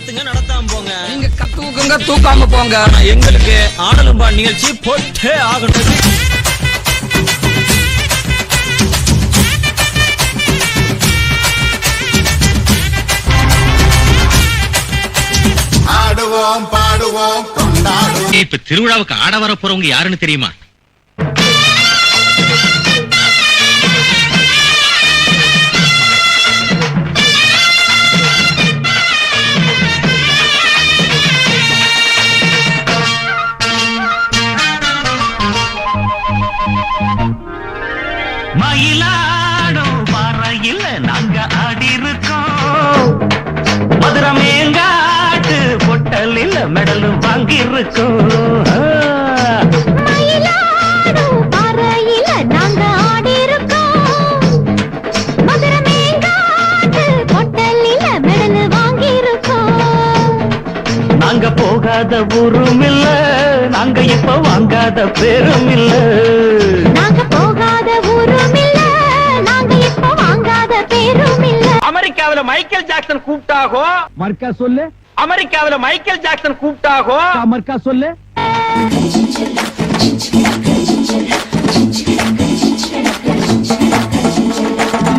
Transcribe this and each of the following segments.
நடத்துங்க நடத்தாம போங்க. நீங்க கத்துக்குங்க தூக்காம போங்க. எங்களுக்கு ஆடலும்பா நிகழ்ச்சி போட்டே ஆகணும். ஆடுவோம் பாடுவோம் கொண்டாடுவோம். இப்ப திருவிழாவுக்கு ஆட வர போறவங்க யாருன்னு தெரியுமா? மயிலாடும் பாறையில் நாங்க ஆடி இருக்கோம். மதுரை மேங்காட்டு பொட்டலில் மெடலும் வாங்கி இருக்கோம். மயிலாடும் பாறையில நாங்க ஆடி இருக்கோம். மதுரை மேங்காட்டு பொட்டலில மெடல் வாங்கி இருக்கோம். நாங்க போகாத ஊரும் இல்ல, நாங்க இப்ப வாங்காத பேரும் இல்ல. நாங்க போகாத ஊரும் இல்ல, நாங்க இப்ப வாங்காத பேரும் இல்ல. அமெரிக்காவில மைக்கேல் ஜாக்சன் கூப்பிட்டாகோ. மர்க்கா சொல்லு. அமெரிக்காவில மைக்கேல் ஜாக்சன் கூப்பிட்டாகோ. மர்க்கா சொல்லு.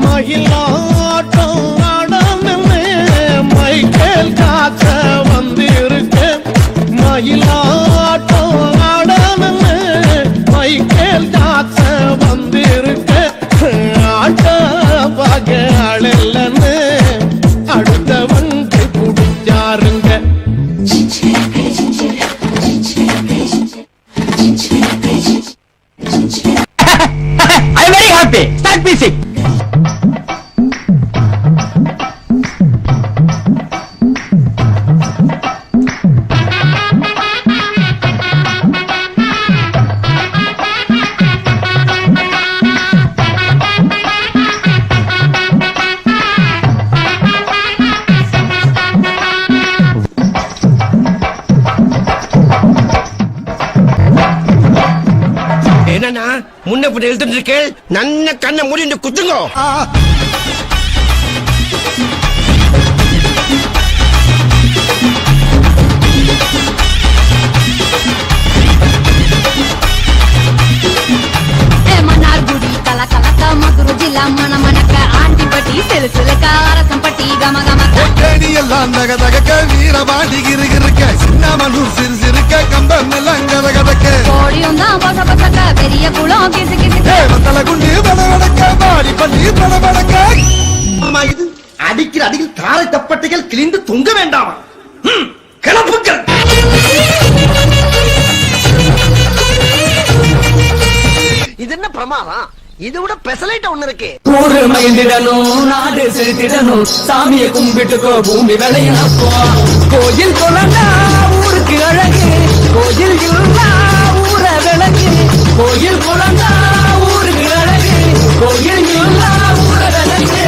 மயிலாட்டம் ஆடமே மைக்கேல் காக்க வந்திருக்கு. மயிலாட்டம் ஆடமே மைக்கேல் காக்க வந்திருக்கு. ஆட்ட பாக ஆளல்லன்னு அடுத்தவன்கு குடிச்சாருங்க. I am very happy. Start music. என்னன்னா முன்ன பின்ன எழுத்துட்டு இருக்கு. நன்ன கண்ணை மூடிட்டு குத்துங்க. మన్నార్గుడి కల కలక మధురు జిల్లా మన మనక ఆంటిపట్టి సిలుసులక அரசம்பட்டி గమ గమక எல்லாம் நக தகக்க வீரபாடி கிருகிருக்க சின்னமனூர் சிறு சிறுக்க கம்பம் எல்லாம் கதகதக்க கோடியும் தான் பச பசக்க பெரிய குளம் கிசு கிசு மத்தல குண்டி படபடக்க பாடி பண்ணி படபடக்க. இது அடிக்கிற அடியில் தாரை தப்பட்டைகள் கிழிந்து தொங்க வேண்டாமா? கிளப்புக்கள். இது என்ன பிரமாதம்? இது விட பெசலைட்ட ஒண்ணு இருக்கு. ஊரு மகிழ்ந்திடணும், நாடு செலுத்திடணும், சாமியை கும்பிட்டுக்கோ, பூமி விளையப்போ. கோயில் கொலண்டா ஊருக்கு அழகு, கோயில் இல்லா ஊர விளக்கு. கோயில் கொலண்டா ஊருக்கு அழகு, கோயில் இல்லா ஊர விளக்கு.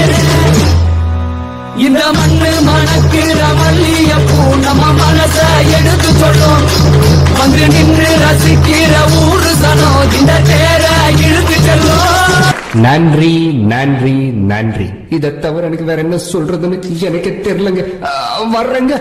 இந்த மண்ணு மணக்கிற மல்லியப்பூ நம்ம மனச எடுத்து சொல்லும். வந்து நின்று ரசிக்கிற ஊரு சனம் இந்த தேர இழுத்து செல்லும். நன்றி நன்றி நன்றி. இதை தவிர எனக்கு வேற என்ன சொல்றதுன்னு எனக்கு தெரியலங்க. வர்றேங்க.